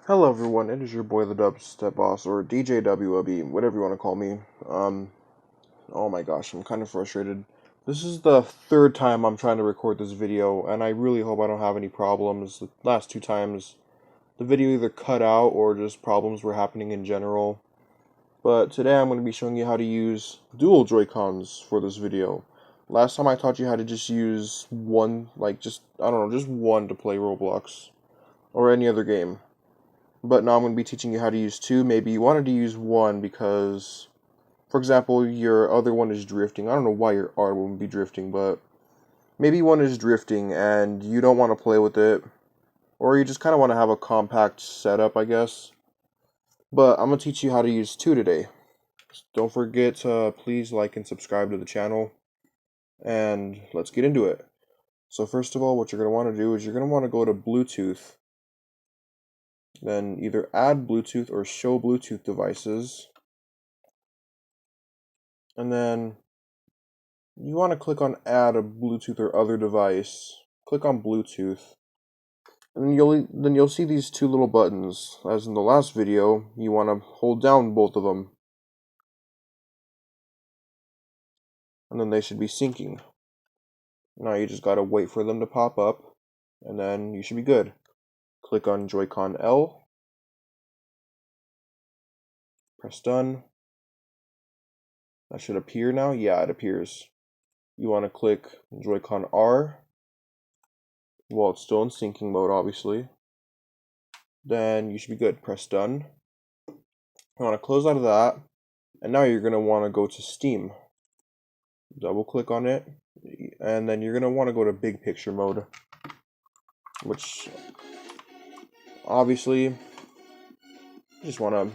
Hello everyone, it is your boy the Dubstep Boss, or DJ WLB, whatever you want to call me. Oh my gosh, I'm kind of frustrated. This is the third time I'm trying to record this video, and I really hope I don't have any problems. The last two times, the video either cut out or just problems were happening in general. But today I'm going to be showing you how to use dual Joy-Cons for this video. Last time I taught you how to just use one, just one to play Roblox, or any other game. But now I'm going to be teaching you how to use two. Maybe you wanted to use one because, for example, your other one is drifting. I don't know why your other one would be drifting, but maybe one is drifting and you don't want to play with it, or you just kind of want to have a compact setup, I guess. But I'm going to teach you how to use two today. Don't forget to please like and subscribe to the channel, and let's get into it. So first of all, what you're going to want to do is you're going to want to go to Bluetooth. Then either add Bluetooth or show Bluetooth devices. And then you want to click on add a Bluetooth or other device. Click on Bluetooth. And then you'll see these two little buttons. As in the last video, you want to hold down both of them. And then they should be syncing. Now you just gotta wait for them to pop up, and then you should be good. Click on Joy-Con L. Press done. That should appear now. Yeah, it appears. You want to click Joy-Con R. Well, it's still in syncing mode, obviously. Then you should be good. Press done. You want to close out of that, and now you're going to want to go to Steam. Double click on it, and then you're going to want to go to big picture mode, which obviously you just want to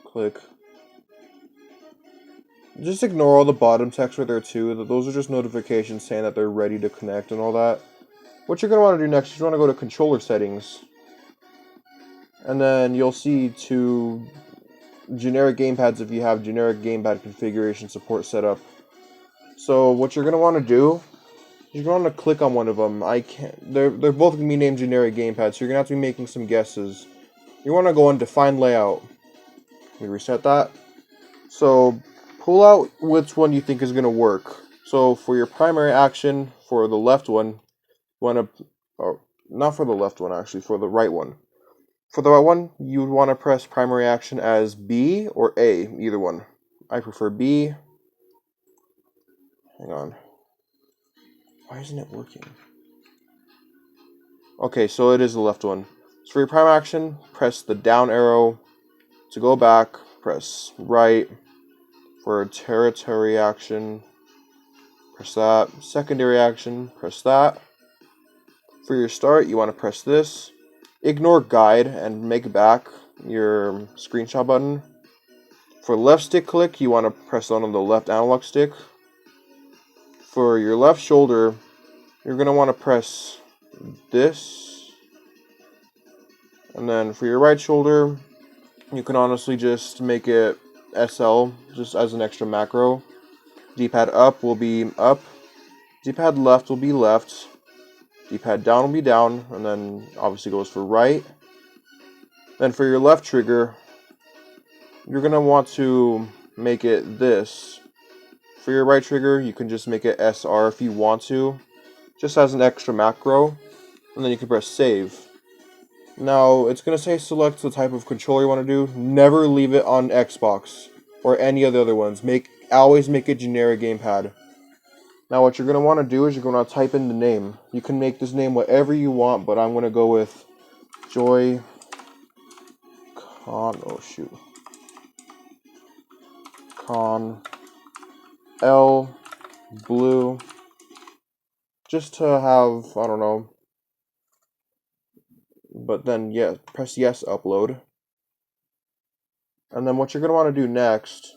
click. Just ignore all the bottom text right there too. Those are just notifications saying that they're ready to connect and all that. What you're going to want to do next is you want to go to controller settings, and then you'll see two generic gamepads if you have generic gamepad configuration support set up. So what you're going to want to do is you're going to click on one of them. They're both going to be named generic gamepads, so you're going to have to be making some guesses. You want to go on define layout. Let me reset that. So pull out which one you think is going to work. So for your primary action, for the left one, you want to, not for the left one actually, for the right one. For the right one, you would want to press primary action as B or A, either one. I prefer B. Hang on. Why isn't it working? Okay, so it is the left one. So for your primary action, press the down arrow. To go back, press right. For a territory action, press that. Secondary action, press that. For your start, you want to press this. Ignore guide and make back your screenshot button. For left stick click, you want to press on the left analog stick. For your left shoulder, you're going to want to press this. And then for your right shoulder, you can honestly just make it SL, just as an extra macro. D-pad up will be up. D-pad left will be left. D-pad down will be down, and then obviously goes for right. Then for your left trigger, you're going to want to make it this. For your right trigger, you can just make it SR if you want to, just as an extra macro, and then you can press save. Now, it's going to say select the type of controller you want to do. Never leave it on Xbox or any of the other ones. Always make it generic gamepad. Now what you're going to want to do is you're going to type in the name. You can make this name whatever you want, but I'm going to go with Joy-Con, Con L Blue, just to have, I don't know, but then yeah, press yes, upload. And then what you're going to want to do next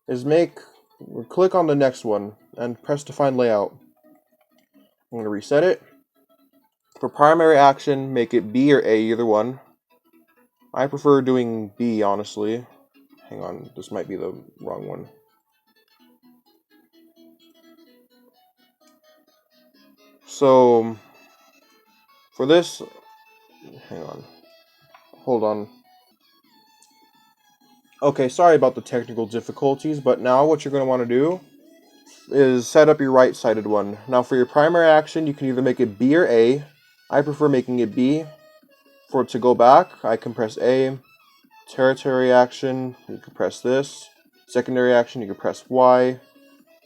is click on the next one and press define layout. I'm going to reset it. For primary action, make it B or A, either one. I prefer doing B, honestly. Hang on, this might be the wrong one. So, for this, hang on. Hold on. Okay, sorry about the technical difficulties, but now what you're going to want to do is set up your right-sided one. Now for your primary action, you can either make it B or A. I prefer making it B. For it to go back, I can press A. Territory action, you can press this. Secondary action, you can press Y.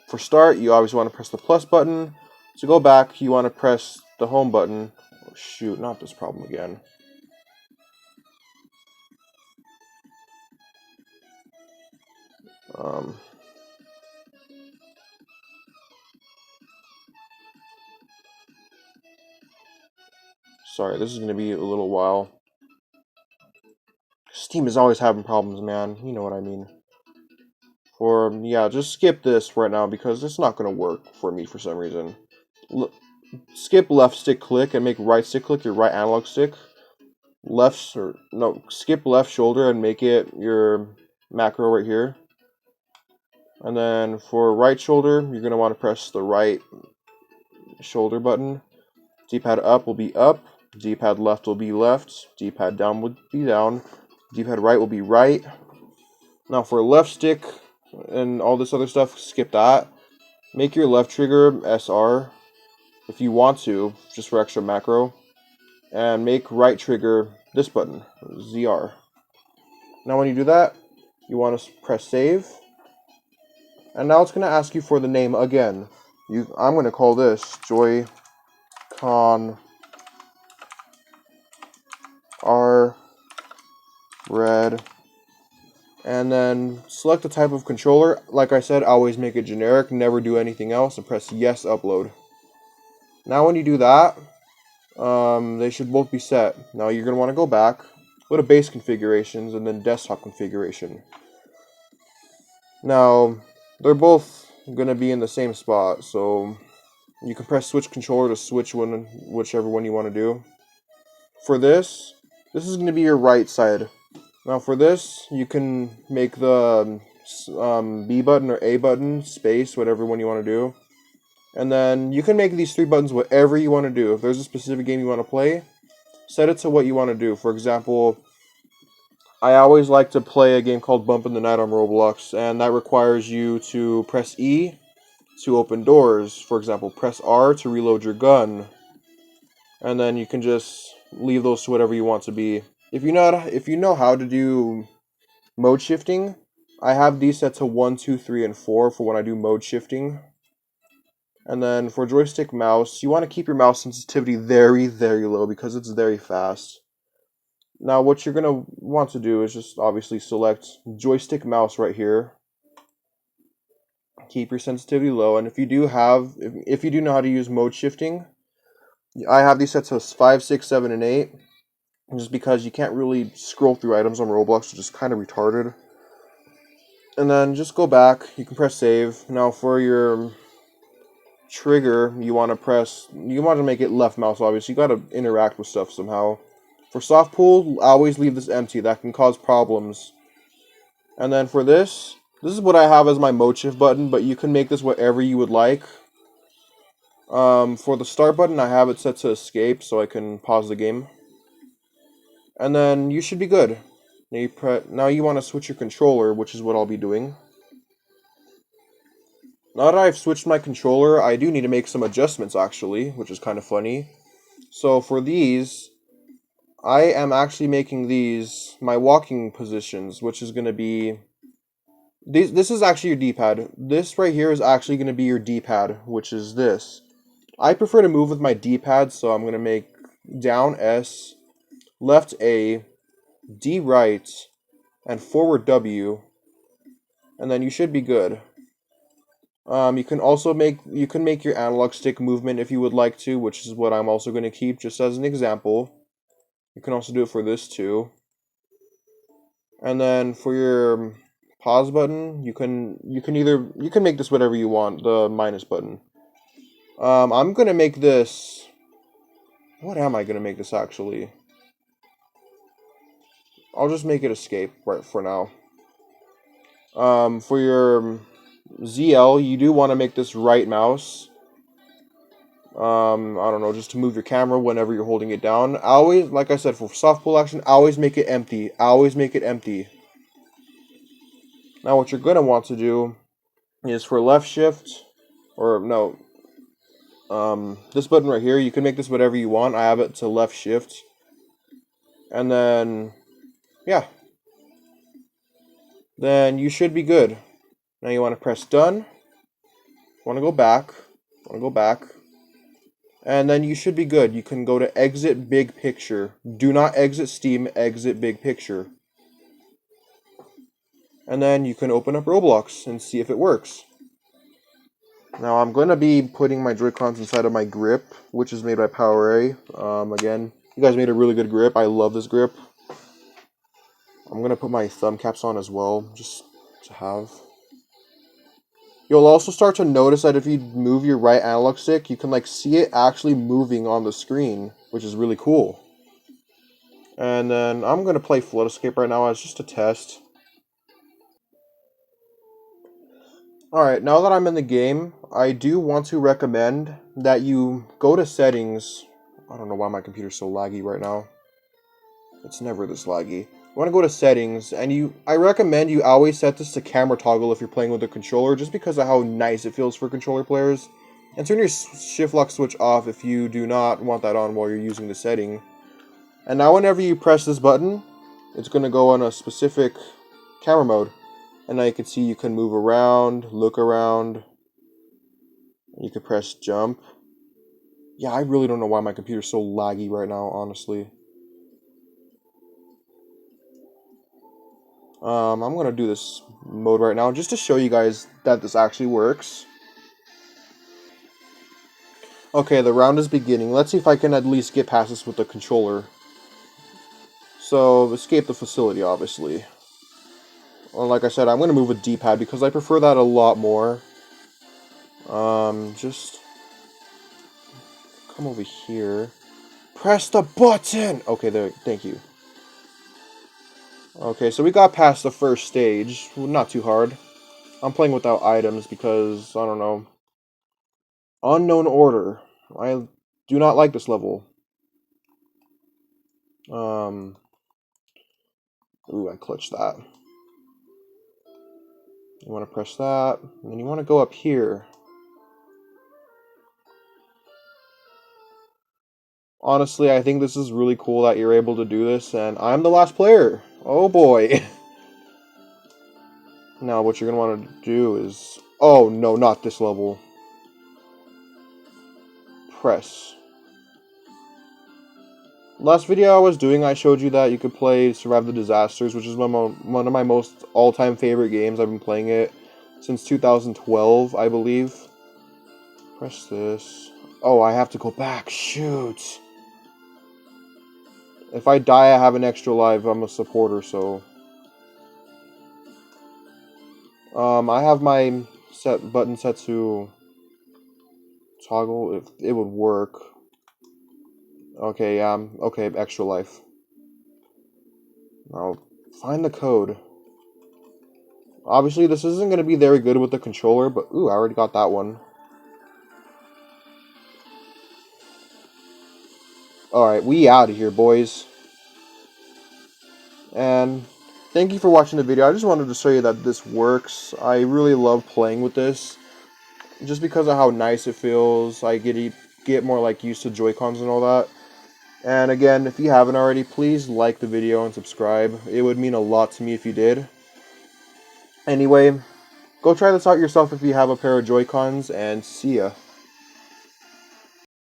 For start, you always want to press the plus button. To go back, you want to press the home button. Oh, shoot, not this problem again. Sorry, this is going to be a little while. Steam is always having problems, man. You know what I mean. Yeah, just skip this right now because it's not going to work for me for some reason. Skip left stick click and make right stick click your right analog stick. Skip left shoulder and make it your macro right here. And then for right shoulder, you're going to want to press the right shoulder button. D-pad up will be up. D-pad left will be left. D-pad down will be down. D-pad right will be right. Now for left stick and all this other stuff, skip that. Make your left trigger SR if you want to, just for extra macro. And make right trigger this button, ZR. Now when you do that, you want to press save. And now it's going to ask you for the name again. I'm going to call this Joy-Con R Red. And then select the type of controller. Like I said, always make it generic. Never do anything else. And press yes, upload. Now when you do that, they should both be set. Now you're going to want to go back, go to base configurations, and then desktop configuration. Now, they're both going to be in the same spot, so you can press switch controller to switch whichever one you want to do. For this is going to be your right side. Now for this, you can make the B button or A button, space, whatever one you want to do. And then you can make these three buttons whatever you want to do. If there's a specific game you want to play, set it to what you want to do. For example, I always like to play a game called Bump in the Night on Roblox, and that requires you to press E to open doors. For example, press R to reload your gun. And then you can just leave those to whatever you want to be. If you know how to do mode shifting, I have these set to 1, 2, 3, and 4 for when I do mode shifting. And then for joystick mouse, you want to keep your mouse sensitivity very, very low because it's very fast. Now what you're going to want to do is just obviously select joystick mouse right here. Keep your sensitivity low, and if you do know how to use mode shifting, I have these set to 5, 6, 7, and 8. Just because you can't really scroll through items on Roblox, which is kind of retarded. And then just go back, you can press save. Now for your trigger, you want to make it left mouse, obviously. You got to interact with stuff somehow. For soft pull, always leave this empty. That can cause problems. And then for this is what I have as my mode shift button, but you can make this whatever you would like. For the start button, I have it set to escape so I can pause the game. And then you should be good. Now you want to switch your controller, which is what I'll be doing. Now that I've switched my controller, I do need to make some adjustments actually, which is kind of funny. So for these, I am actually making these my walking positions, which is going to be... This is actually your D-pad. This right here is actually going to be your D-pad, which is this. I prefer to move with my D-pad, so I'm going to make down S, left A, D right, and forward W, and then you should be good. You can make your analog stick movement if you would like to, which is what I'm also going to keep just as an example. You can also do it for this too. And then for your pause button, you can make this whatever you want, the minus button. I'm going to make this... What am I going to make this actually? I'll just make it escape right for now. For your ZL, you do want to make this right mouse. I don't know, just to move your camera whenever you're holding it down. Always, like I said, for soft pull action, always make it empty. Always make it empty. Now what you're going to want to do is for left shift, or no, this button right here, you can make this whatever you want. I have it to left shift. And then, yeah. Then you should be good. Now you want to press done. Want to go back. And then you should be good. You can go to exit big picture. Do not exit Steam, exit big picture. And then you can open up Roblox and see if it works. Now I'm going to be putting my Joy-Cons inside of my grip, which is made by PowerA. Again, you guys made a really good grip. I love this grip. I'm going to put my thumb caps on as well, just to have. You'll also start to notice that if you move your right analog stick, you can like see it actually moving on the screen, which is really cool. And then I'm going to play Flood Escape right now as just a test. Alright, now that I'm in the game, I do want to recommend that you go to settings. I don't know why my computer's so laggy right now. It's never this laggy. You want to go to settings, and I recommend you always set this to camera toggle if you're playing with a controller, just because of how nice it feels for controller players. And turn your shift lock switch off if you do not want that on while you're using the setting. And now whenever you press this button, it's going to go on a specific camera mode. And now you can see you can move around, look around. You can press jump. Yeah, I really don't know why my computer's so laggy right now, honestly. I'm going to do this mode right now just to show you guys that this actually works. Okay, the round is beginning. Let's see if I can at least get past this with the controller. So, escape the facility, obviously. Well, like I said, I'm going to move with D-pad because I prefer that a lot more. Just come over here. Press the button! Okay, there, thank you. Okay, so we got past the first stage. Not too hard. I'm playing without items because, I don't know. Unknown Order. I do not like this level. Ooh, I clutched that. You want to press that, and then you want to go up here. Honestly, I think this is really cool that you're able to do this, and I'm the last player. Oh boy. Now what you're going to want to do is... Oh, no, not this level. Press. Last video I was doing, I showed you that you could play Survive the Disasters, which is one of my most all-time favorite games. I've been playing it since 2012, I believe. Press this. Oh, I have to go back. Shoot. If I die, I have an extra life. I'm a supporter, so... I have my button set to toggle if it would work. Okay, okay, extra life. Now, find the code. Obviously, this isn't going to be very good with the controller, but ooh, I already got that one. Alright, we out of here, boys. And thank you for watching the video. I just wanted to show you that this works. I really love playing with this. Just because of how nice it feels. I get more like used to Joy-Cons and all that. And again, if you haven't already, please like the video and subscribe. It would mean a lot to me if you did. Anyway, go try this out yourself if you have a pair of Joy-Cons, and see ya.